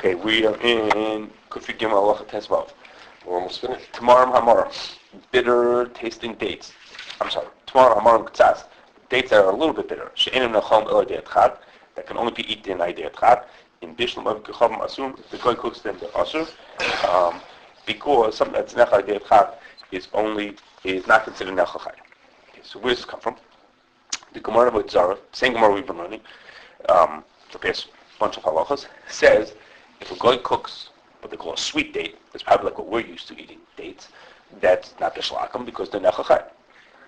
Okay, we are in Kufi Gimel Halacha Tesvav. We're almost finished. Tomorrow Hamarim, bitter tasting dates. I'm sorry, tomorrow Hamarim K'tzas, dates that are a little bit bitter. She'enim nechom el idei Chag, that can only be eaten in idei Chag. In Bishul Kechavim Asum, if the guy cooks them, they're asur. Because something that's nechal idei Chag is not considered nechal chay. Okay, so where does this come from? The Gemara of Zara, same Gemara we've been learning, the past bunch of halachas, says if a guy cooks what they call a sweet date, it's probably like what we're used to eating dates, that's not bishlakim because they're nechal chay.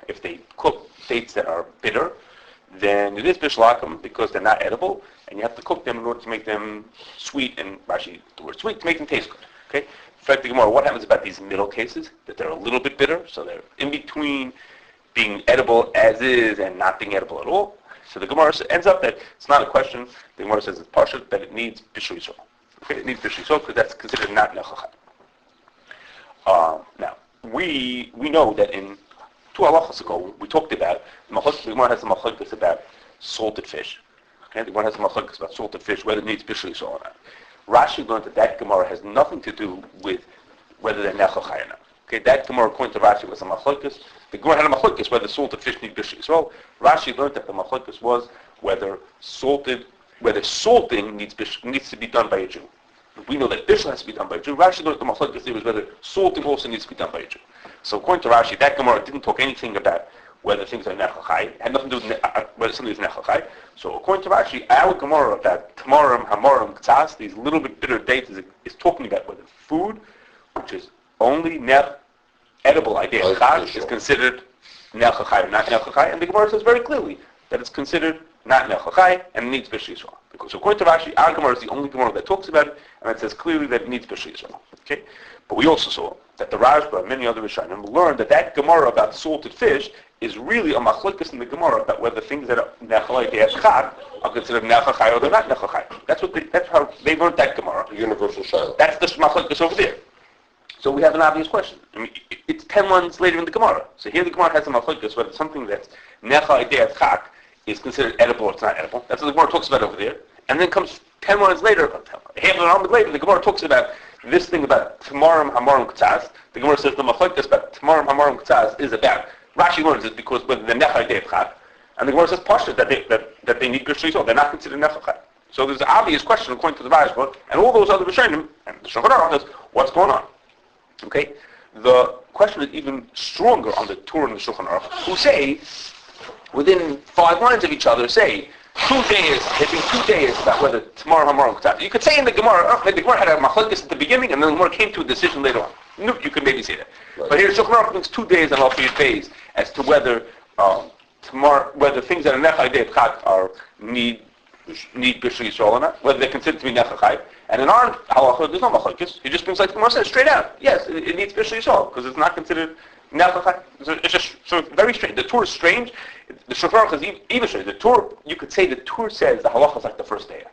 If they cook dates that are bitter, then it is bishlakim because they're not edible, and you have to cook them in order to make them sweet, and actually the word sweet, to make them taste good. Okay? In fact, the Gemara, what happens about these middle cases? That they're a little bit bitter, so they're in between being edible as is and not being edible at all. So the Gemara ends up that it's not a question. The Gemara says it's partial, that it needs Bishul Yisroel. Okay, it needs Bishul Yisroel because that's considered not nechal chay. Now, we know that in 2 halachas ago, we talked about, the Gemara has a machlokes about salted fish. Okay, the Gemara has a machlokes about salted fish, whether it needs Bishul Yisroel or not. Rashi learned that Gemara has nothing to do with whether they're nechal chay or not. Okay, that Gemara, according to Rashi, was a machlokes. The Gemara had a machlokes whether salted fish need Bishul Yisroel. Rashi learned that the machlokes was whether salting needs to be done by a Jew. We know that Bishul has to be done by a Jew. Rashi learned the machlokes was whether salting also needs to be done by a Jew. So according to Rashi, that Gemara didn't talk anything about whether things are nechal chay. It had nothing to do with whether something is nechal chay. So according to Rashi, our Gemara about Tamarim, Hamarim, K'tzas, these little bit bitter dates, is talking about whether food, which is only edible idea chag, is considered nechal chay or not nechal chay, and the Gemara says very clearly that it's considered not nechal chay and it needs Bishul Yisroel. Because according to Rashi, our Gemara is the only Gemara that talks about it, and it says clearly that it needs Bishul Yisroel. Okay, but we also saw that the Rashba and many other Rishonim learned that Gemara about salted fish is really a machlokes in the Gemara about whether things that are nechal idea chag are considered nechal chay or they're not nechal chay. That's how they learned that Gemara. The universal shiloh. That's the machlokes over there. So we have an obvious question. I mean, it's 10 lines later in the Gemara. So here the Gemara has a machlokes whether something that's nechal idea chag is considered edible or it's not edible. That's what the Gemara talks about over there. And then comes 10 lines later, half an hour later, the Gemara talks about this thing about Tamarim, Hamarim, K'tzas. The Gemara says the machlokes about Tamarim, Hamarim, K'tzas is about, Rashi learns it because when the nechal idea chag, and the Gemara says Pasha that they need Bishul Yisroel. They're not considered nechal chay. So there's an obvious question according to the Rashba and all those other Rishonim and the Shulchan Aruch is what's going on. Okay, the question is even stronger on the Torah and the Shulchan Aruch, who say within 5 lines of each other say 2 days, it being 2 days about whether tomorrow Hamarim K'tzas. You could say in the Gemara, the Gemara had a machlokes at the beginning, and then the Gemara came to a decision later on. No, you could maybe say that. Right. But here Shulchan Aruch brings 2 days and also 3 days as to whether whether things that are nechal idei chag are need Bishul Yisroel or not, whether they're considered to be nechal chay. And in our halacha, there's no machlokes. He just brings like the Gemara says straight out. Yes, it needs Bishul Yisroel because it's not considered nechal chay. It's just so very strange. The Torah is strange. The Shulchan Aruch is even strange. The Torah, you could say the Torah says the halacha is like the first day.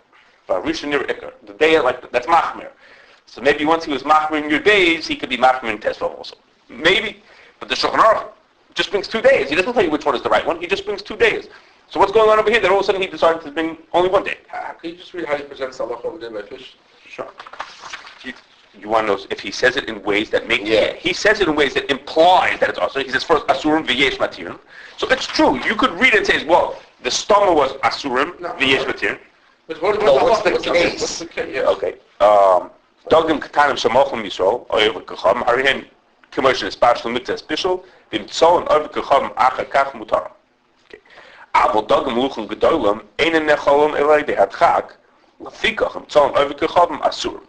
Rishon Nir Ikar, the day that's machmir. So maybe once he was machmir in your days, he could be machmir in Tesvav also. Maybe, but the Shulchan Aruch just brings 2 days. He doesn't tell you which one is the right one. He just brings 2 days. So what's going on over here? That all of a sudden he decided to bring only 1 day. Can you just read how he presents the halacha over there by fish? Sure. You want to know if he says it in ways that make he says it in ways that implies that it's also. He says first asurim v'yesh matirim. So it's true. You could read it and say, well, the stomach was asurim v'yesh matirim. What's the case? Okay. Dogim katanim shamochim Yisroel oyev kacham harihen k'moshe espashal mitzvah Bishul v'imtzol oyev kacham achar kach mutarim. Okay. Aval dogim luchem gedolim einen necholim elay dehat chag lefikach imtzol oyev kacham asurim.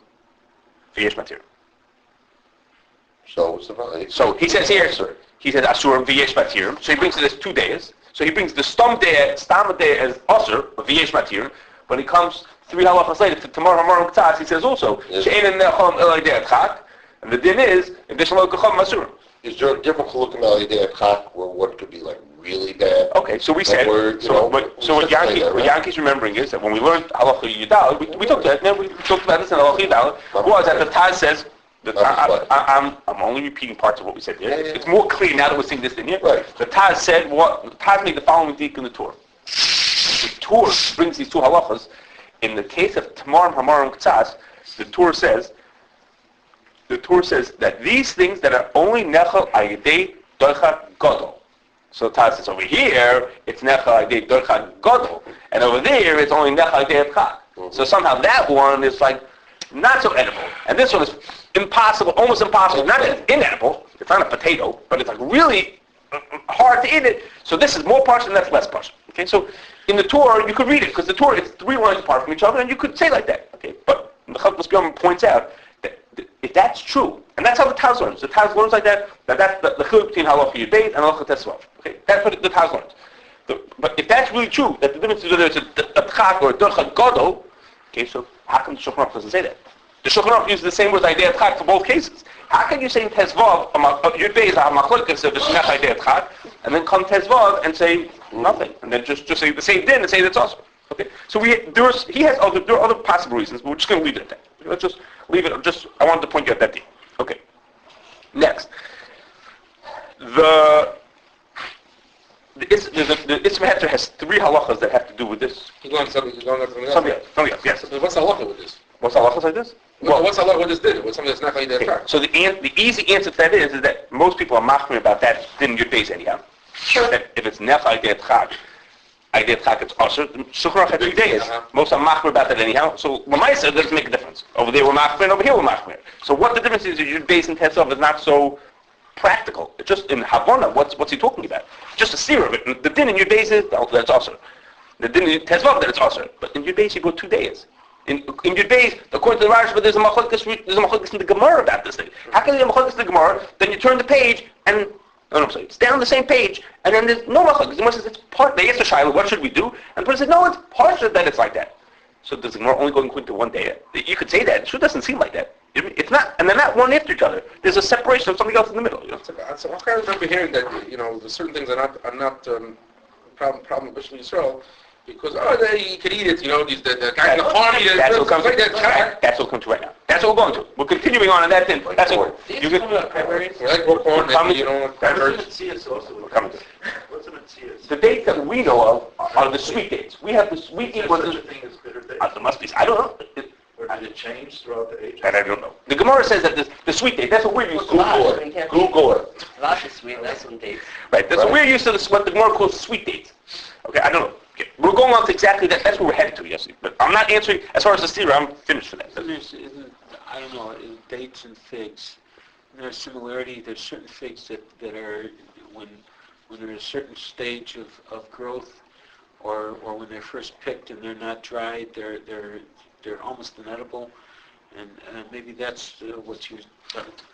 So what's the value? So he says here, he says Asurim v'yesh matirim. So he brings it as 2 days. So he brings the stam day as Asur v'yesh matirim. When he comes 3 halachas later to tomorrow Hamarim K'tzas, he says also she'ein nechom elay de'at chag. And the din is in Bishul kacham Asurim. Is there a different chiluk elay de'at chag where what could be like really bad? Okay, so we said. What Yankee's remembering is that when we learned halacha yudal, we talked about that. We talked about this in halacha yudal. Was that the Taz says. I'm only repeating parts of what we said there. Yeah. It's more clear now that we're seeing this in here. Right. The Taz said the Taz made the following dik in the Torah. The Torah brings these 2 halachas in the case of Tamarim, Hamarim, Ktsas, the Torah says that these things that are only Nechal Ayidei Doicha Godol. So Taz says over here, it's Nechal Ayidei Doicha Godol. And over there, it's only Nechal Ayidei Adchak. So somehow that one is like not so edible. And this one is impossible, almost impossible. Not that it's inedible, it's not a potato, but it's like really hard to eat it. So this is more partial and that's less partial. Okay, so in the Torah, you could read it, because the Torah is 3 lines apart from each other, and you could say like that. Okay, but the Chachmas B'Yom points out that if that's true, and that's how the Taz learns. The Taz learns like that, that's the chiluk between halacha yudbeis and halacha tesvav. Okay, that's what the Taz learns. But if that's really true, that the difference is whether it's a tchak or a durcha gadol, okay, so how come the Shulchan Aruch doesn't say that? The Shulchan Aruch uses the same word idea tchak for both cases. How can you say in tesvav yudbeis hamachlokes of the shnech idea tchak, and then come tesvav and say nothing, and then just say the same din and say that's awesome? Okay, so there are other possible reasons, but we're just going to leave it at that. Let's just leave it. I wanted to point you at that thing. Okay. Next, the Isra Heter has 3 halachas that have to do with this. He's going something else. Something else. Yes. So what's halacha with this? What's halachas like this? What's halacha with this din? What's something that's not going to Okay. So the easy answer to that is that most people are machmir about that din your base anyhow. That if it's nef idea tchak, it's usher. Shulchan Aruch had 3 days. Most are machmir about that anyhow. So Lamaisa doesn't make a difference. Over there we're machmir, and over here we're machmir. So what the difference is your base and tesvav is not so practical. It's just in Havana. What's he talking about? Just a seer of it. The din in your base is that's usher. The din in tesvav that it's usher. But in your base you go 2 days. In your base, according to the Rashba, there's a machlokes in the Gemara about this thing. How can you have machlokes in the Gemara? Then you turn the page and it's down the same page, and then there's no machlokes. The Gemara says it's part. They ask the Shiloh, what should we do? And the person says, no, it's partial that it's like that. So does the Gemara only go according to 1 day? You could say that. It sure doesn't seem like that. It's not, and they're not one after each other. There's a separation of something else in the middle. So I remember hearing that there's certain things are not problem with Bishul Yisroel, because you could eat it. The guy in the farm eat it. That's what comes to. That's what comes to right now. That's what we're going to. We're continuing on that thing. That's what you get. Like corn, cranberries. We're coming to. The dates that we know of are the sweet dates. We have the sweet dates. There must be. I don't know. Or did it change throughout the ages? That I don't know. The Gemara says that the sweet date, that's what we're used to. Google. Lots of sweet, that's some dates. Right, that's what we're used to, what the Gemara calls sweet dates. Okay, I don't know. Okay. We're going on to exactly that. That's where we're headed to, yes. But I'm not answering, as far as the steer, I'm finished for that. I don't know, dates and figs. There's similarity. There's certain figs that are, when they're at a certain stage of growth, or when they're first picked and they're not dried, they're almost inedible, and maybe that's what you.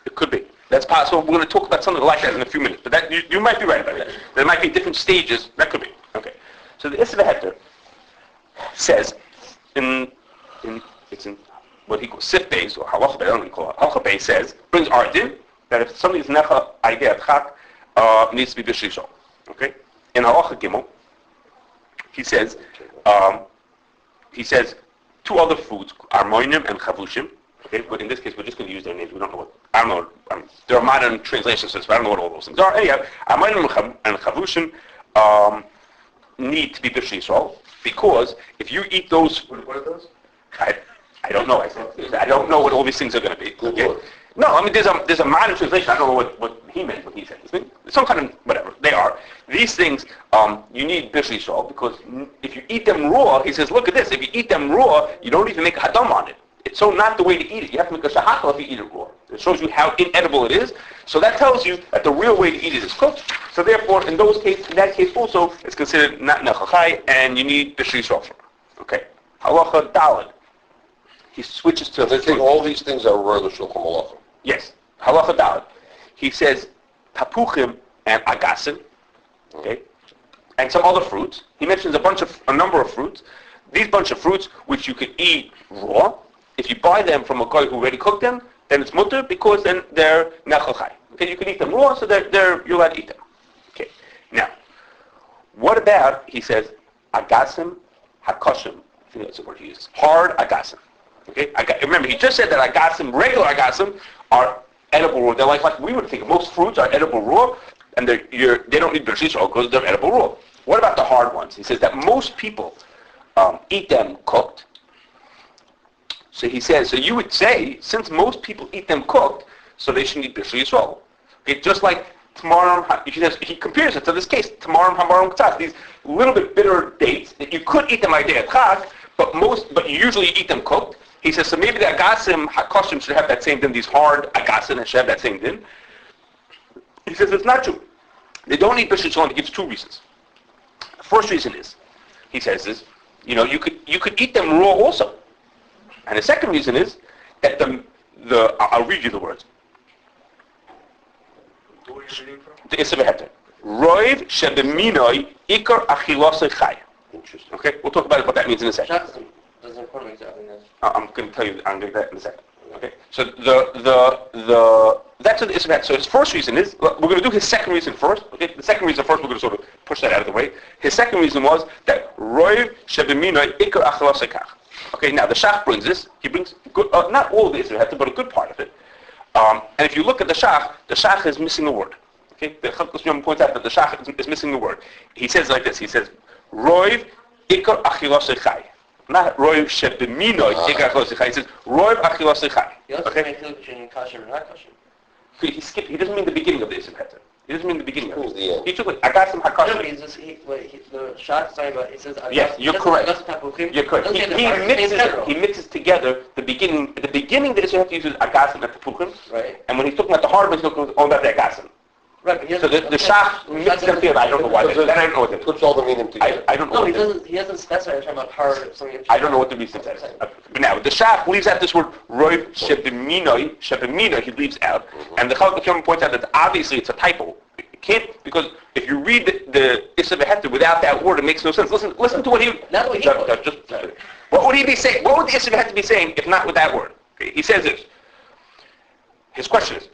It could be. That's possible. We're going to talk about something like that in a few minutes. But that you might be right about that. There might be different stages. That could be. Okay. So the Isra Heter says it's in what he calls Sif Beis or Halacha Beis. I don't know what he calls it. Halacha Beis says brings Ardin that if something is necha idea tchak needs to be b'shishol. Okay. In Halacha Gimel, he says 2 other foods, armoinim and chavushim. Okay, but in this case, we're just going to use their names. We don't know what. I don't know. There are modern translations, so I don't know what all those things are. Anyhow, armoinim and chavushim need to be b'shul Yisrael, because if you eat those, What are those? I don't know. I don't know what all these things are going to be. Okay. No, I mean there's a modern translation. I don't know what he meant when he said this thing. Some kind of whatever they are. These things you need bishul Yisrael, because if you eat them raw, he says, look at this. If you eat them raw, you don't even make a hadam on it. It's so not the way to eat it. You have to make a shahakal if you eat it raw. It shows you how inedible it is. So that tells you that the real way to eat it is cooked. So therefore, in that case also, it's considered not nechachai, and you need bishul Yisrael for it. Okay. Halacha daled. He switches to. They think all these things are royal shulchan malachim. Yes, halacha daled. He says tapuchim and agasin, okay, and some other fruits. He mentions a number of fruits. These bunch of fruits which you can eat raw. If you buy them from a guy who already cooked them, then it's mutter, because then they're nechachai. Okay, you can eat them raw, so you're allowed to eat them. Okay. Now, what about, he says, agasim hakoshim? I think that's the word he uses. Hard agasim. Okay. Remember, he just said that agasim, regular agasim, are edible raw. They're like we would think. Most fruits are edible raw, and they don't need b'shul Yisrael because they're edible raw. What about the hard ones? He says that most people eat them cooked, So he says, so you would say, since most people eat them cooked, so they should eat Bishul Yisroel. Okay, just like Tamarim, he compares it to this case, Tamarim, Hamarim, K'tzach, these little bit bitter dates that you could eat them by day at Chag, but you usually eat them cooked. He says, so maybe the Agasim, HaKoshim should have that same din, these hard Agasin should have that same din. He says it's not true. They don't eat Bishul Yisroel, and he gives two reasons. The first reason is, he says is, you could eat them raw also. And the second reason is that I'll read you the words. Who are you reading from? The Isser Heter. Roiv shebeminoi ikar achilosei chai. Interesting. Okay, we'll talk about what that means in a second. Shach doesn't inform exactly this. I'm going to tell you. I'm going to do that in a second. Okay. So that's what the Isser Heter. So his first reason is we're going to do his second reason first. Okay. The second reason first, we're going to sort of push that out of the way. His second reason was that Roiv shebeminoi ikar achilosei chai. Okay, now the Shach brings this. He brings good, not all of the Yisroel, but a good part of it. And if you look at the Shach is missing a word. Okay, the Kashrus points out that the Shach is missing a word. He says like this. He says, "Roiv ikar achilosei chai." Not Roiv shebeminoi ikar achilosei chai. He says, "Roiv achilosei chai." He also Okay, makes a between kosher and not kosher. he skipped. He doesn't mean the beginning of the Yisroel Heter. He doesn't mean the beginning of Who's it. the end? He took it. Agasim No, but hakosher. he's just, the Shach is talking about, it says, Yes, you're correct. Agasin, You're correct. He mixes together the beginning. The beginning that Yisroel Heter uses Agasim and Tapuchim, Right. and when he's talking about the hard ones, he's talking about the Agasim. Right, but he So the Shach mixes them together. I don't know why. I don't know what It the, puts all the meaning together. I don't know No, what the, he doesn't specify, he's talking about hard, something. I don't know what the reason is. But now, the Shach leaves out this word, Roiv shebeminoi, he leaves out. And the Chacham points out that obviously it's a typo. It can't, because if you read the Isser Heter without that word, it makes no sense. Listen to what he... Not what he quotes. What would he be saying? What would the Isser Heter be saying if not with that word? Okay, he says this. His question is,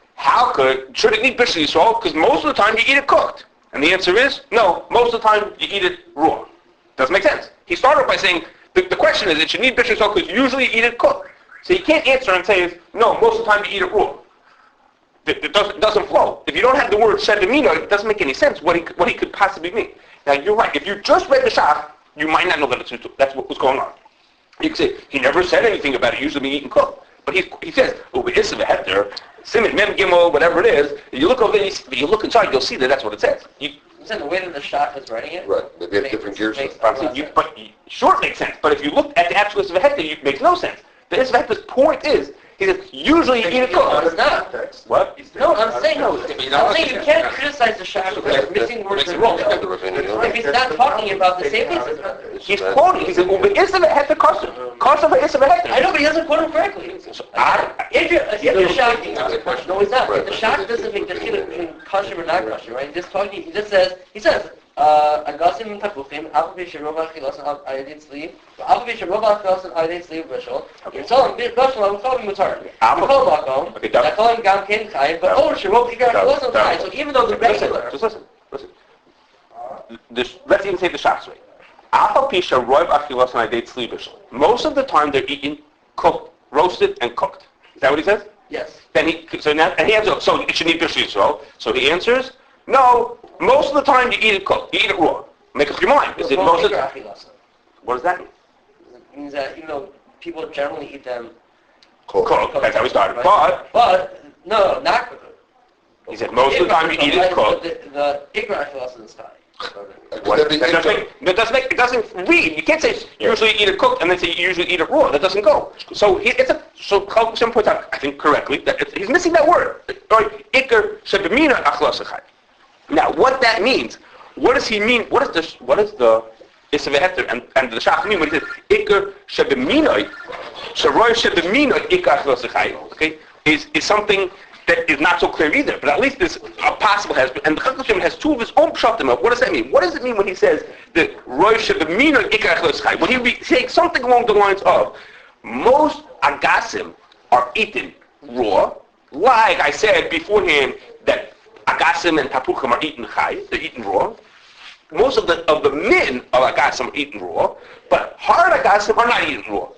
should it eat Bishul Yisroel? Because most of the time you eat it cooked. And the answer is, no, most of the time you eat it raw. Doesn't make sense. He started by saying, the question is, it should eat Bishul Yisroel because usually you eat it cooked. So you can't answer and say, no, most of the time you eat it raw. It doesn't flow. If you don't have the word shebemino, it doesn't make any sense what he could possibly mean. Now you're right. If you just read the Shach, you might not know that that's what was going on. You can say, he never said anything about it usually being eaten cooked. But he says, Isser Heter, Siman Mem Gimel, whatever it is, you look over there, you look inside, you'll see that that's what it says. You said the way that the Shach is writing it? Right, maybe have different gears. Sure it makes sense, but if you look at the actual Isser Heter, it makes no sense. The Isser Heter's point is, he says, usually you eat it No, cooked. it's not. What? No, I'm saying you can't criticize the Shach for missing words and wrong. If he's not talking about the same things. He's quoting, he says, Isser Heter kosher. Kosher for Isser Heter. I know, but he doesn't quote him correctly. If the Shach, no, he's not. If the Shach doesn't make the chiluk between kosher and not kosher, right? He says, Agasin and Tapuchim, Alphabet Sherova Chilos and Ayadit Sleeve, Alphabet Sherova Chilos and Ayadit Sleeve Bishul. So Bishul, I'm calling Mutar. I'm calling Makom. I call him Gam Ken Chai, but Sherova Chilos and Chai. So even though the regular. Just listen. Let's even say the Shach's way. Alphabet Sherova Chilos and Ayadit Sleeve Bishul. Most of the time they're eaten cooked, roasted and cooked. Is that what he says? Yes. Then he answers, so it should eat Bishul Yisroel. So he answers, no, most of the time you eat it cooked. You eat it raw. Make up your mind. Is it most of the time? What does that mean? It means that even though people generally eat them Cooked. That's how we started. right? But no, not cooked. He said most of the time you eat it cooked. The Ikra Achilas in the sky. It doesn't read. You can't say usually eat it cooked and then say you usually eat it raw. That doesn't go. So Chacham points out, I think correctly, that he's missing that word. Ikar shebemina achlasachai. Now, what that means? What does he mean? What is the Isser Heter and the Shach mean when he says Ikar shebeminoi, sheroy shebeminoi Ikar achlasachai? Okay, is something that is not so clear either, but at least this possible has. And the Chacham has two of his own pshatim. What does that mean? What does it mean when he says that roy shebeminoi Ikar achlasachai? When he saying something along the lines of most agasim are eaten raw, like I said beforehand that Agasim and Tapuchim are eaten chai, they're eaten raw. Most of the men of Agasim are eaten raw, but hard Agasim are not eaten raw.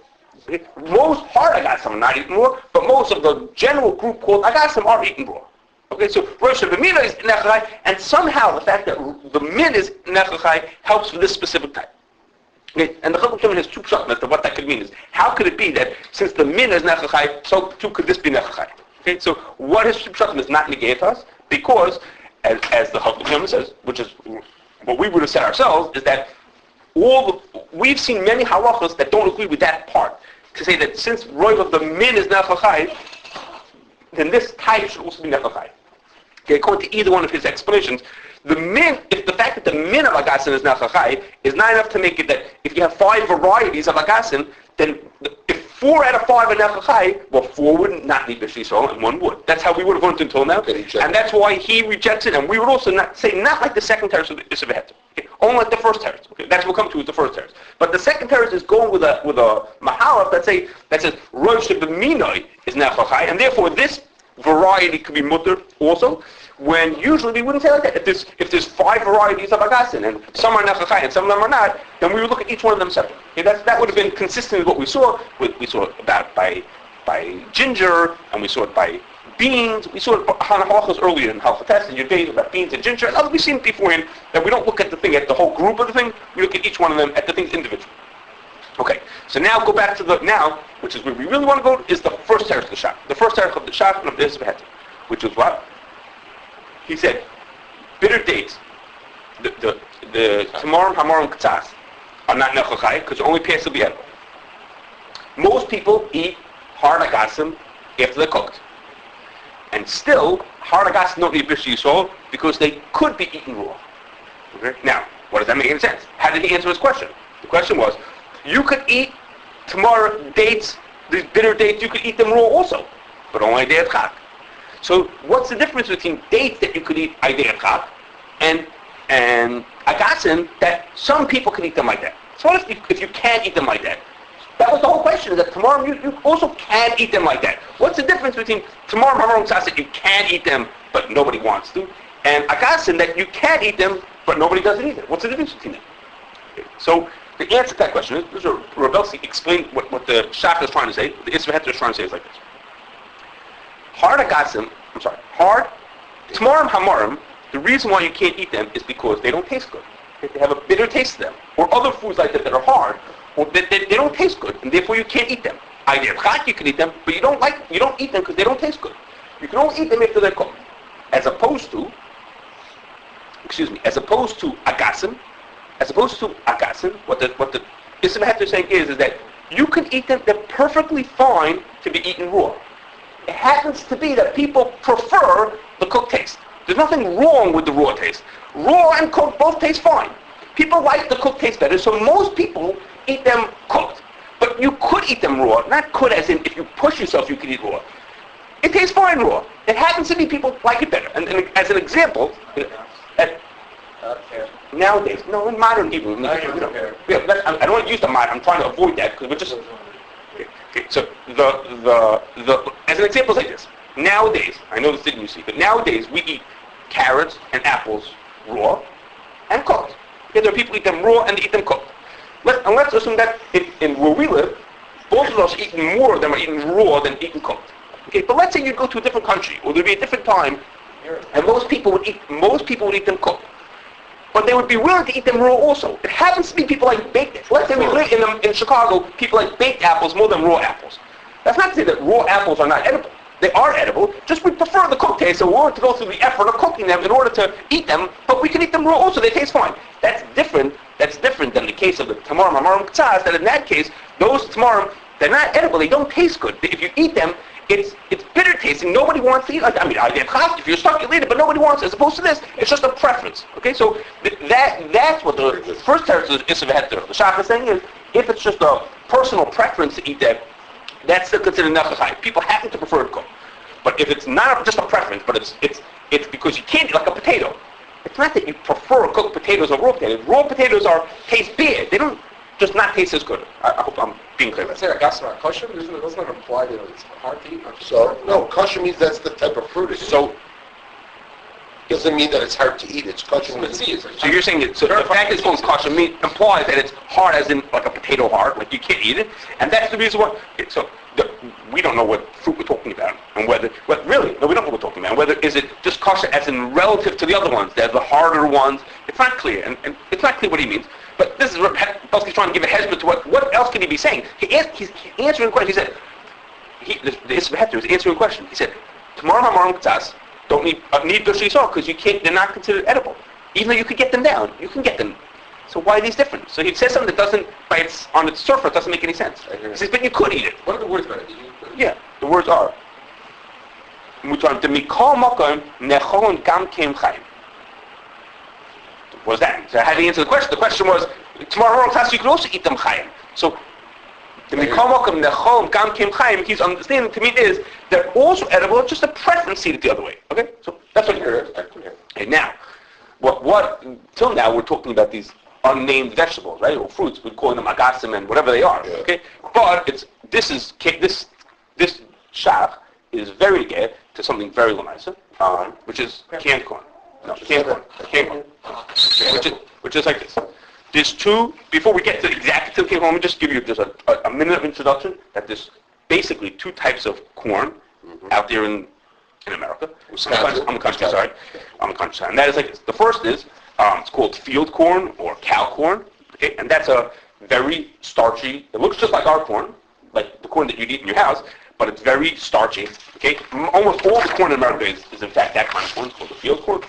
Okay? Most hard Agasim are not eaten raw, but most of the general group called Agasim are eaten raw. Okay, so Rosh Hashanah is nechachai, and somehow the fact that the min is nechachai helps for this specific type. Okay, and the Chacham has two pshatim as to what that could mean. Is how could it be that since the min is nechachai, so too could this be nechachai? Okay, so what his two pshatim is not negate us because, as the Chacham says, which is what we would have said ourselves, is that we've seen many halachos that don't agree with that part to say that since roiv of the min is nechachai, then this type should also be nechachai. Okay, according to either one of his explanations, the min, if the fact that the min of Agasin is nechachai is not enough to make it that if you have 5 varieties of Agasin, then if 4 out of 5 are nechachai, well, 4 would not need Bishul Yisroel and 1 would. That's how we would have learned until now. And that's why he rejects it, and we would also not say, not like the second terrace of the Isser V'Heter. Okay? Only like the first terrace. Okay? That's what we'll come to with the first terrace. But the second terrace is going with a mahalach that says Rosh B'minoi is nechachai, and therefore this variety could be mutter also, when usually we wouldn't say like that. If there's 5 varieties of Agasin, and some are nechachai and some of them are not, then we would look at each one of them separately. Okay, that would have been consistent with what we saw. We saw it about by ginger, and we saw it by beans. We saw it halachos earlier in Halchates and your days about beans and ginger, and others we've seen beforehand that we don't look at the thing at the whole group of the thing. We look at each one of them at the things individually. Okay, so now go back to the now, which is where we really want to go, is the first terrace of the shach. The first terrace of the shach of the Isser V'Heter, which was what? He said, bitter dates, the tamarim, hamarim, k'tzas, are not nechachai because only pass will be edible. Most people eat hard agasim after they're cooked. And still, hard agasim don't need Bishul Yisroel because they could be eaten raw. Okay? Now, what does that make any sense? How did he answer his question? The question was, you could eat tamar dates, these bitter dates, you could eat them raw also, but only day of chak. So what's the difference between dates that you could eat idei chak and agasin that some people can eat them like that? So what if you can't eat them like that? That was the whole question, that tomorrow you also can eat them like that. What's the difference between tomorrow hamarom tzas that you can eat them but nobody wants to, and agasin that you can eat them but nobody doesn't either? What's the difference between them? Okay. So the answer to that question is, this is Rebelsi explained what the shach is trying to say, what the Isser V'Heter is trying to say is like this. Hard tamarim hamarim, the reason why you can't eat them is because they don't taste good. They have a bitter taste to them. Or other foods like that are hard, or they don't taste good, and therefore you can't eat them. Idei chak you can eat them, but you don't eat them because they don't taste good. You can only eat them after they're cooked. As opposed to agasim, what the Isser V'Heter is saying is that you can eat them, they're perfectly fine to be eaten raw. It happens to be that people prefer the cooked taste. There's nothing wrong with the raw taste. Raw and cooked both taste fine. People like the cooked taste better, so most people eat them cooked. But you could eat them raw, not could as in if you push yourself you can eat raw. It tastes fine raw. It happens to be people like it better. And as an example, nowadays, no, in modern even. I don't want to use the modern. I'm trying to avoid that because we're just. Okay, so the as an example like this. Nowadays, I know this didn't you see, but nowadays we eat carrots and apples raw and cooked. Okay, there are people who eat them raw and they eat them cooked. Let's assume that in where we live, both of us eating more of them are eating raw than eating cooked. Okay, but let's say you go to a different country, or there'd be a different time, and most people would eat them cooked. But they would be willing to eat them raw also. It happens to be people like baked. Let's say we live in Chicago, people like baked apples more than raw apples. That's not to say that raw apples are not edible. They are edible, just we prefer the cooked taste, so we're willing to go through the effort of cooking them in order to eat them, but we can eat them raw also, they taste fine. That's different than the case of the tamarim, hamarim, k'tzas, that in that case, those tamarim, they're not edible, they don't taste good. If you eat them, it's bitter tasting, nobody wants to eat like that. I mean, I get chas if you're stuck, you eat it, but nobody wants it. As opposed to this, it's just a preference. Okay, so that's what the first terrace of Isser V'Heter, the shach is saying is, if it's just a personal preference to eat that, that's still considered nechachai. People happen to prefer it cooked. But if it's not just a preference, but it's because you can't eat like a potato. It's not that you prefer cooked potatoes over raw potatoes. Raw potatoes taste bad. They don't just not taste as good. I hope I'm being clear. Let's say Agasin are kosher, doesn't that imply that it's hard to eat? So, no, kosher means that's the type of fruit it is. So, doesn't mean that it's hard to eat. It's kosher. So you're saying that the fact that it's called kosher implies that it's hard as in like a potato hard, like you can't eat it, and that's the reason why. We don't know what fruit we're talking about, and we don't know what we're talking about. Whether is it just kosher as in relative to the other ones, they're the harder ones. It's not clear, and it's not clear what he means. But this is, but else he's trying to give a hesed to what else could he be saying? He's answering a question. He said, the Yisroel is answering a question. He said, tomorrow Hamarim K'tzas don't need Bishul Yisrael because they're not considered edible. Even though you could get them down, you can get them. So why are these different? So he says something that doesn't, on its surface, doesn't make any sense. He says, but you could eat it. What are the words about it? Yeah, the words are. What was that? So how do you answer the question? The question was, tomorrow class you could also eat them chayim. So the mikol mokum nechol gam kim chayim, he's understanding to me is they're also edible, just a preference see it the other way. Okay? So that's what you're hearing. Okay, now, what till now we're talking about these unnamed vegetables, right? Or fruits, we're calling them agasim and whatever they are. Yeah. Okay? But this shach is very good to something very lamaisa, which is canned corn. No, canned corn. Which is like this. There's two, before we get to exactly to the canned corn, let me just give you just a minute of introduction, that there's basically two types of corn out there in America. On the countryside. And that is like this. The first is, it's called field corn or cow corn. Okay, and that's a very starchy, it looks just like our corn, like the corn that you'd eat in your house, but it's very starchy. Okay, almost all the corn in America is in fact that kind of corn. It's called the field corn.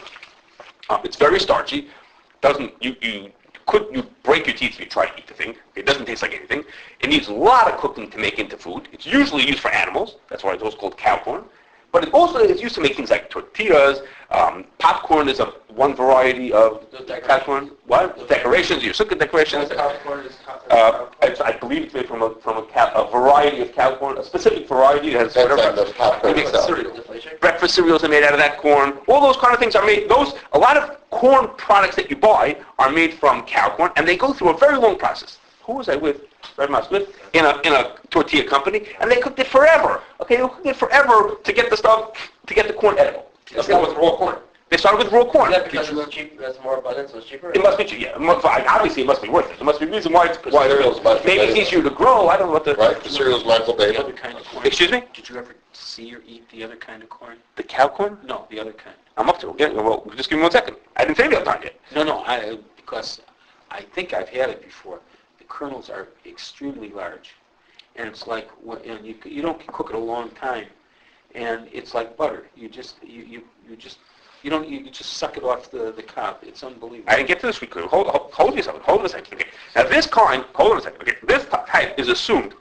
It's very starchy. You break your teeth if you try to eat the thing. It doesn't taste like anything. It needs a lot of cooking to make into food. It's usually used for animals. That's why it's also called cow corn. But it also is used to make things like tortillas. Popcorn is one variety of cow corn. What? Decorations, your sukkah decorations. I believe it's made from a variety of cow corn, a specific variety that has whatever. Breakfast cereals are made out of that corn. All those kind of things are made. A lot of corn products that you buy are made from cow corn, and they go through a very long process. Who was I with? In a tortilla company, and they cooked it forever. Okay, they cooked it forever to get the corn edible. They started with raw corn. They started with raw corn. Is that because it's cheap, it's more abundant, so it's cheaper? It must be cheap, yeah. Obviously, it must be worth it. There must be a reason why cereal's much maybe it's easier to grow. I don't know what the... Right, the cereal's mindful The beta. other kind of corn. Excuse me? Did you ever see or eat the other kind of corn? The cow corn? No, the other kind. I'm up to it. Yeah, well, just give me 1 second. I didn't say the other time yet. No, because I think I've had it before. The kernels are extremely large, and it's like, and you don't cook it a long time, and it's like butter. You just suck it off the cob. It's unbelievable. I didn't get to this week. Hold yourself. Hold on a second. Okay. Now this kind, hold on a second. Okay. This type is assumed.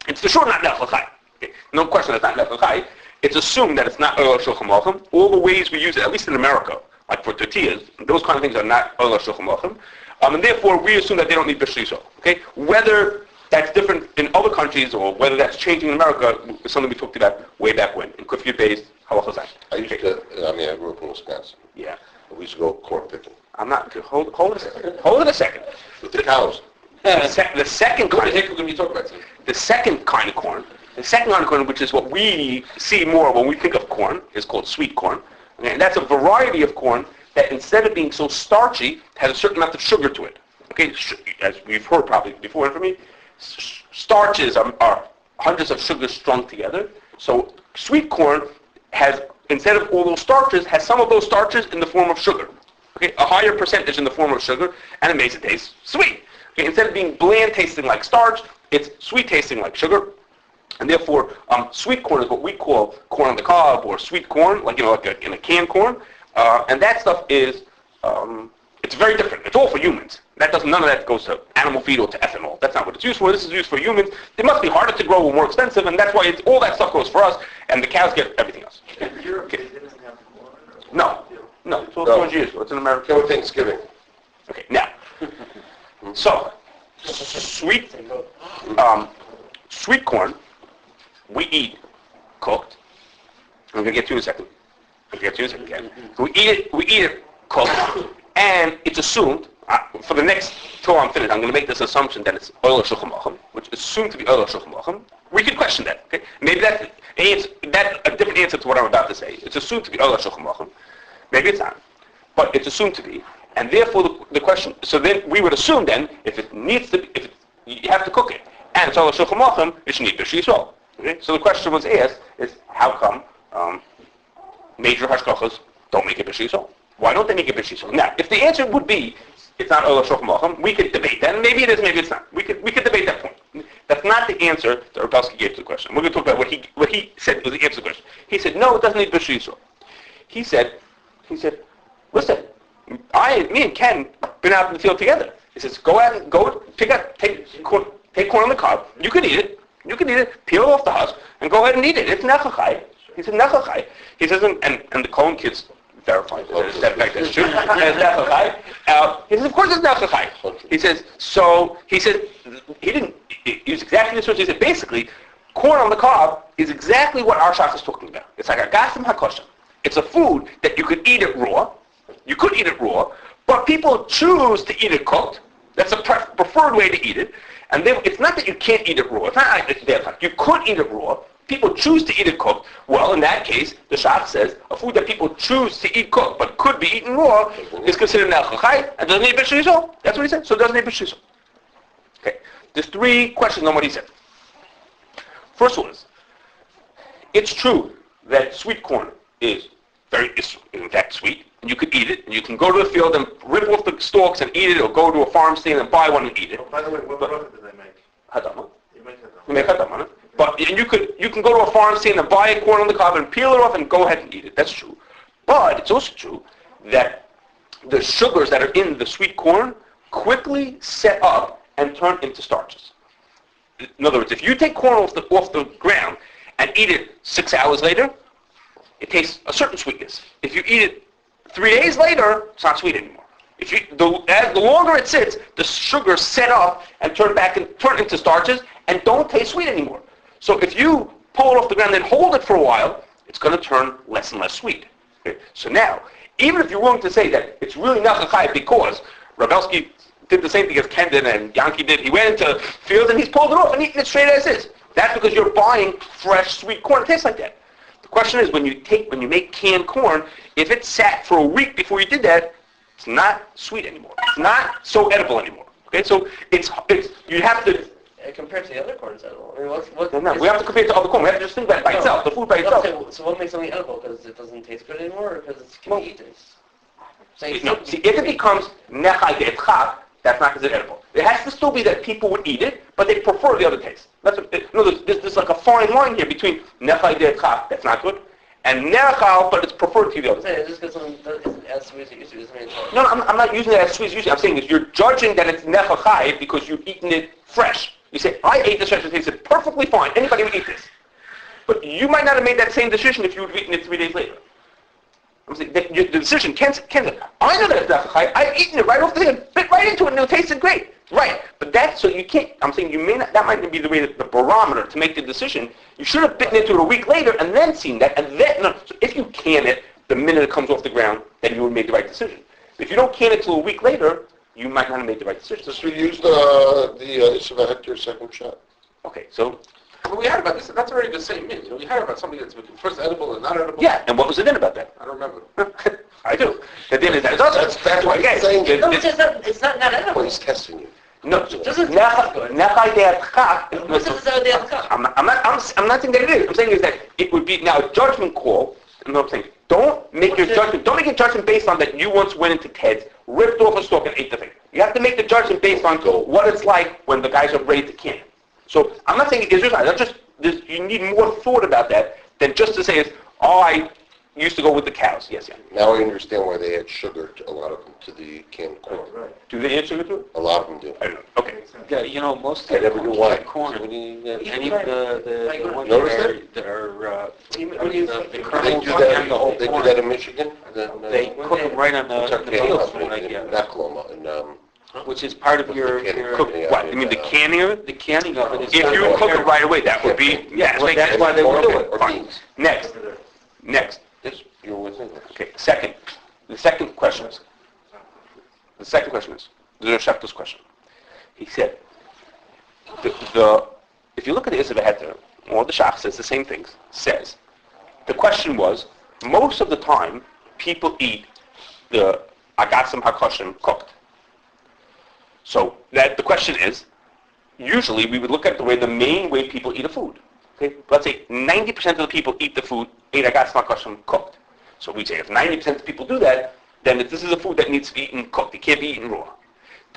It's the short not nefel chai. Okay. No question it's not nefel chai. It's assumed that it's not oil shulchan malachim. All the ways we use it, at least in America, like for tortillas, those kind of things are not oil shulchan malachim. And therefore we assume that they don't need Bishul Yisrael. Okay. Whether that's different in other countries or whether that's changing in America is something we talked about way back when. In Kufiyah based halachos. I grew up in Wisconsin. Yeah. We used to go corn picking. I'm not. Hold it a second. Hold it a second. With the cows. The second What kind. the heck are we going to be talking about today? The second kind of corn. The second kind of corn, which is what we see more when we think of corn, is called sweet corn. Okay, and that's a variety of corn that instead of being so starchy, has a certain amount of sugar to it. Okay, as we've heard probably before from me, starches are hundreds of sugars strung together. So sweet corn has, instead of all those starches, has some of those starches in the form of sugar. Okay, a higher percentage in the form of sugar, and it makes it taste sweet. Okay, instead of being bland tasting like starch, it's sweet tasting like sugar. And therefore, sweet corn is what we call corn on the cob or sweet corn, like in a canned corn. And that stuff is, it's very different. It's all for humans. None of that goes to animal feed or to ethanol. That's not what it's used for. This is used for humans. It must be harder to grow or more expensive, and that's why all that stuff goes for us, and the cows get everything else. Okay. No. It's all 200 years ago. It's in America. No Thanksgiving. Okay, now, so, sweet corn, we eat cooked. I'm going to get to you in a second. Okay. So we eat it cooked, and it's assumed, for the next, till I'm finished, I'm going to make this assumption that it's oil shulchan malachim, which is assumed to be oil shulchan malachim. We could question that, okay? Maybe that's a different answer to what I'm about to say. It's assumed to be oil shulchan malachim. Maybe it's not, but it's assumed to be. And therefore the question, so then we would assume then, if you have to cook it, and it's oil shulchan malachim, it should need Bishul Yisrael. Okay? So the question was asked is, how come major hashgachas don't make it Bishul Yisrael? Why don't they make it b'shishol? Now, if the answer would be it's not Ola Shulchan Aruch, we could debate that. And maybe it is, maybe it's not. We could debate that point. That's not the answer that Rabowski gave to the question. We're going to talk about what he said was the answer to the question. He said, no, it doesn't need b'shishol. He said, listen, me and Ken been out in the field together. He says, go take corn on the cob. You can eat it. Peel off the husk and go ahead and eat it. It's nechachai. He said nechachai. He says, and the Cohen kids verified that fact that's true. And it's nechachai. He says, of course it's nechachai. He said he didn't use exactly this word. He said basically, corn on the cob is exactly what our shach is talking about. It's like Agasin hakosher. It's a food that you could eat it raw. You could eat it raw, but people choose to eat it cooked. That's a preferred way to eat it. And then it's not that you can't eat it raw. It's not like you could eat it raw. People choose to eat it cooked. Well, in that case, the Shach says a food that people choose to eat cooked but could be eaten raw is considered nechachai and doesn't need b'shishol. That's what he said. So it doesn't need b'shishol. Okay. There's 3 questions on what he said. First one is, it's true that sweet corn is in fact sweet. And you could eat it, and you can go to the field and rip off the stalks and eat it, or go to a farm stand and buy one and eat it. Oh, by the way, what product do they make? Hadama. You make hadama. You make hadama. But and you can go to a farm stand and buy a corn on the cob and peel it off and go ahead and eat it. That's true. But it's also true that the sugars that are in the sweet corn quickly set up and turn into starches. In other words, if you take corn off the ground and eat it 6 hours later, it tastes a certain sweetness. If you eat it 3 days later, it's not sweet anymore. The longer it sits, the sugars set up and turn into starches and don't taste sweet anymore. So if you pull it off the ground and hold it for a while, it's going to turn less and less sweet. Okay? So now, even if you're willing to say that it's really nechachai because Rabowski did the same thing as Ken did and Yankee did, he went into fields and he's pulled it off and eaten it straight as is. That's because you're buying fresh sweet corn. It tastes like that. The question is, when you make canned corn, if it sat for a week before you did that, it's not sweet anymore. It's not so edible anymore. Okay, so it's you have to compared to the other corn, it's edible. I mean, we have to compare it to other corn. We have to just think about it by itself, the food by itself. So what makes something edible? Because it doesn't taste good anymore, or because it can be eaten? See, if it becomes nechai de'etchak, that's not considered edible. It has to still be that people would eat it, but they prefer the other taste. There's like a fine line here between nechai de'etchak, that's not good, and nerachal, but it's preferred to the other. Just because something isn't as sweet as it used to be doesn't mean it's No, I'm not using it as sweet as usually. I'm saying is you're judging that it's nechachai because you've eaten it fresh. You say, I ate this fresh, it tasted perfectly fine. Anybody would eat this. But you might not have made that same decision if you would have eaten it 3 days later. I'm saying that the decision, Ken said, I know that it's nechachai. I've eaten it right off the head, bit right into it, and it tasted great. Right, but so you can't, I'm saying that might not be the way the barometer to make the decision. You should have bitten into it a week later and then seen that, and then, so if you can it the minute it comes off the ground, then you would make the right decision. If you don't can it till a week later, you might not have made the right decision. So we use the Yisroel Hector second shot. Okay, so. Well, we heard about this. That's already the same min. We heard about something that's first edible and not edible. Yeah, and what was the din about that? I don't remember. I do. The din is that it's also. That's what he's saying. No, it's not edible. Well, he's testing you. No, Doesn't nechai de'etchak. What's the desire of the I'm not saying that it is. I'm saying is that it would be now a judgment call. You know what I'm saying? Don't make your judgment based on that you once went into Ted's, ripped off a stalk and ate the thing. You have to make the judgment based on what it's like when the guys are ready to can. So I'm not saying it's just you need more thought about that than just to say I used to go with the cows. Yes, yeah. Now I understand why they add sugar, a lot of them, to the canned corn. Right. Do they add sugar to it? A lot of them do. I don't know. Okay. Yeah, most They of never do wine. corn, When any of the ones Notice that are the They kernels do and the whole that. They do corn, that in Michigan. they cook them right on the fields, in Oklahoma, and which is part of your Cook what? You mean the canning of it? the canning of it. Is If you would cook it right away, that would be yes. Well, that's why they or would do it. or Fine. beans. Next. Yes, you're with me. Okay. The second question is. This is Shepto's question. He said, if you look at the Yisroel Heter, or the Shach says the same things. Says the question was most of the time people eat the Agasin hakosher cooked. So that the question is, usually we would look at the main way people eat a food. Okay, let's say 90% of the people eat the food, eat Agasin hakosher cooked. So we say if 90% of people do that, then this is a food that needs to be eaten cooked. It can't be eaten raw.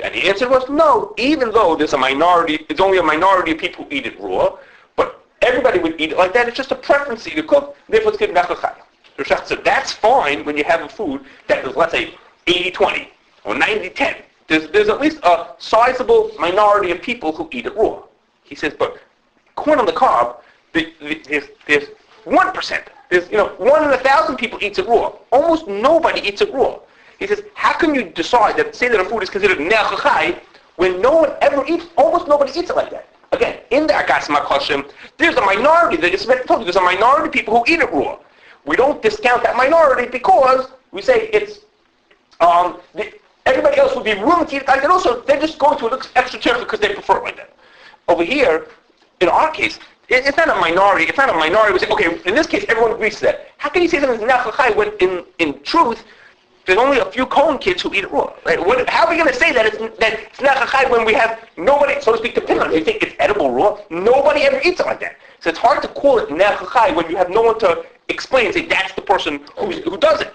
And the answer was no, even though there's only a minority of people who eat it raw, but everybody would eat it like that. It's just a preference to eat it cooked, therefore it's given nechachai. The Shach said that's fine when you have a food that is, let's say, 80-20 or 90-10. There's at least a sizable minority of people who eat it raw. He says, but corn on the cob, there's 1%. There's 1 in 1,000 people eats it raw. Almost nobody eats it raw. He says, how can you say that a food is considered nechachai when no one ever eats? Almost nobody eats it like that. Again, in the Agasin, there's a minority. There's a minority of people who eat it raw. We don't discount that minority because we say it's everybody else would be willing to eat it like that. Also, they're just going to an extra careful because they prefer it like that. Over here, in our case, it's not a minority. It's not a minority. We say, okay, in this case, everyone agrees to that. How can you say something is nechachai when, in truth, there's only a few Kohen kids who eat it raw? Right? How are we going to say that it's nechachai when we have nobody, so to speak, to pin on? You think it's edible raw? Nobody ever eats it like that. So it's hard to call it nechachai when you have no one to explain and say that's the person who does it.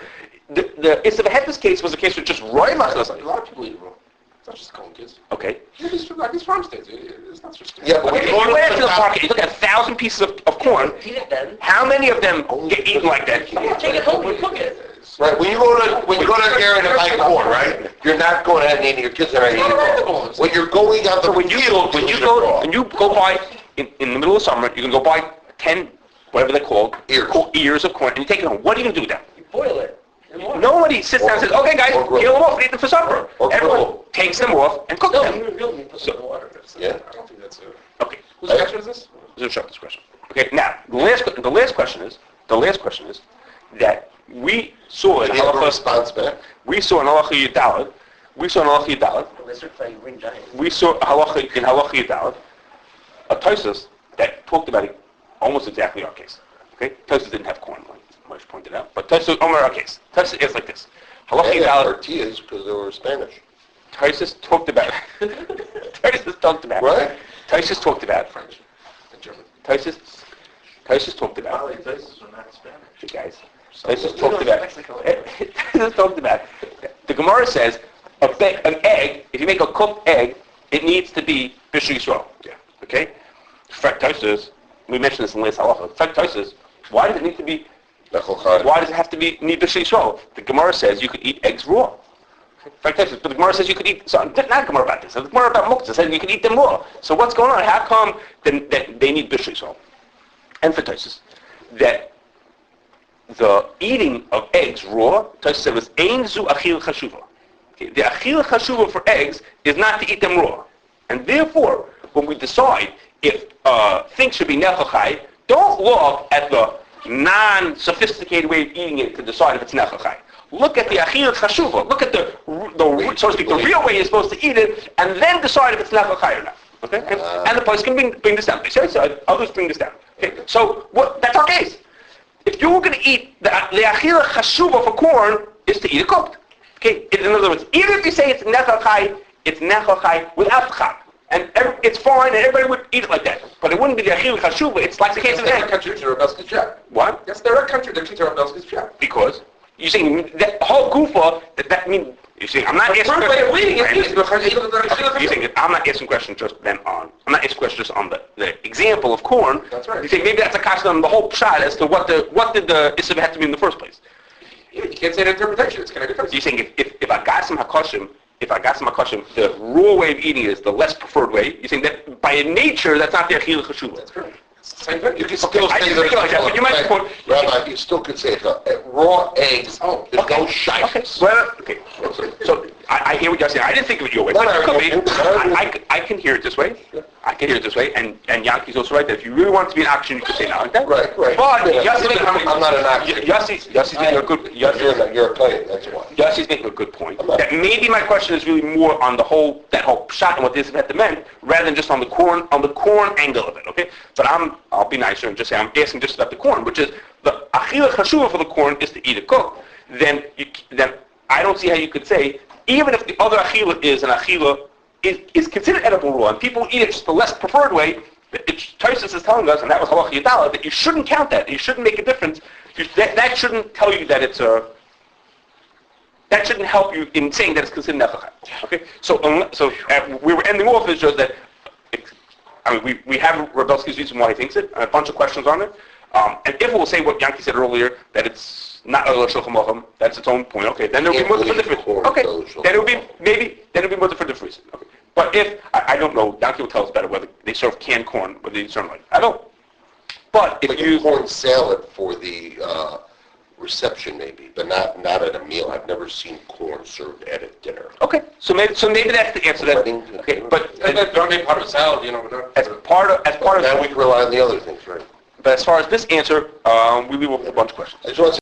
The Issav case was a case with just roy machlas. A lot of people eat it raw. It's not just Kohen kids. Okay. These farm states. It's not just. Yeah, but Okay, you went into the market, you look at 1,000 pieces of corn. Eat it then. How many of them get eaten like that? Take it home and cook it. Right, when you go to the area and buy corn, right? You're not going ahead and eating your kids are not eating corn. When you're going out the field, When you go buy in the middle of summer, you can go buy 10, whatever they're called, ears of corn, and you take it home. What are you going to do with them? You boil it. in water. Nobody sits down and says, okay guys, peel them off and eat them for supper. Or Everyone grill. takes them off and cooks No, them. you revealed me put them in the water. Yeah. I don't think that's Okay. Whose question is this? This is a question. Okay, now, the last question is that we saw in Did you have a Halacha, response back? we saw in Halacha Yudalad, Lizard playing ring giant. we saw in Halacha Yudalad, a Tosfos that talked about it almost exactly our case. Okay, Tosfos didn't have corn, like Moshe pointed out, but Tosfos our case. Tosfos is like this. Halacha They had Yudalad, tortillas because they were Spanish. Tosfos talked about Right? Tosfos talked about French and German. Tosfos talked about Probably places are not Spanish. you guys. Tosfos talked about Tosfos talked about the Gemara says an egg, if you make a cooked egg, it needs to be Bishul Yisroel. Yeah. Okay? Fact Tosfos, we mentioned this in the last halacha. Fact Tosfos, why does it need to be why does it have to be need Bishul Yisroel? The Gemara says you could eat eggs raw. Fact Tosfos, but the Gemara says you could eat not Gemara about this. The Gemara about muktzah says you can eat them raw. So what's going on? How come that they need Bishul Yisroel? And for Tosfos, that the eating of eggs raw, Tosfos said was ein zu achil chashuva. Okay, the achil chashuva for eggs is not to eat them raw, and therefore, when we decide if things should be nechachai, don't look at the non-sophisticated way of eating it to decide if it's nechachai. Look at the achil chashuva. Look at the so to speak the real way you're supposed to eat it, and then decide if it's nechachai or not. Okay, and the place can bring this down. They say so. Others bring this down. Okay, so that's our case. If you're going to eat the achila chashuva for corn is to eat it cooked. Okay, in other words, even if you say it's nechachai without chab, and it's fine, and everybody would eat it like that. But it wouldn't be the achila chashuva. It's like the case of That's egg. direct contradiction to Rabelski's chat. What? That's direct contradiction to Rabelski's chat. Because you're saying that whole gufa that means you're saying I'm not asking First way of reading it is You're saying I'm not asking questions just on. I'm not asking questions just on the example of corn. That's right. You think maybe that's a question on the whole pshat as to what did the Issav have to mean in the first place. Yeah, you can't say an interpretation. It's kind of different. You're saying if Agasin HaKoshim, the raw way of eating is the less preferred way. You're saying that by nature that's not the Achil Chashuva. That's correct. It's the same thing. You can still I say didn't realize that, but you might Rabbi, quote- Rabbi, you still could say raw eggs. Oh, There's no Okay. shyness. Well, okay. So I hear what you're saying. I didn't think of it your way. No, But no, it could be. no. I can hear it this way. I can hear it this way. And Yanki's also right that if you really want it to be an action, you could say now like that. Right. But Yeah. Yossi's I'm not an actor. Yossi's making a good. You're a player, that's why. Yossi's making a good point. That maybe my question is really more on that whole pshat and what this event meant, rather than just on the corn angle of it. Okay. But I'll be nicer and just say I'm asking just about the corn, which is the achila chashuva for the corn is to eat it cooked. Then I don't see how you could say even if the other achila is an achila is considered edible raw and people eat it just the less preferred way. Tosfos is telling us, and that was halacha yudala, that you shouldn't count that. You shouldn't make a difference. That shouldn't tell you that it's a that shouldn't help you in saying that it's considered nefach. Okay, so we were ending off is just that. We have Rebelsky's reason why he thinks it, and a bunch of questions on it. And if we'll say what Yankee said earlier, that it's not a Shulchan Aruch, that's its own point. Okay, then there will be more for different. Okay, then it will be more for different reason. Okay, but if I don't know, Yankee will tell us better whether they serve canned corn, whether they serve like I don't. But if Like you a corn salad for the reception maybe, but not at a meal. I've never seen corn served at a dinner. okay, so maybe that's the answer. That Wedding, okay, but Don't make part of a salad, but not. as part of Now we can rely on the other things, right? but as far as this answer, we leave off with a bunch of questions. I just want to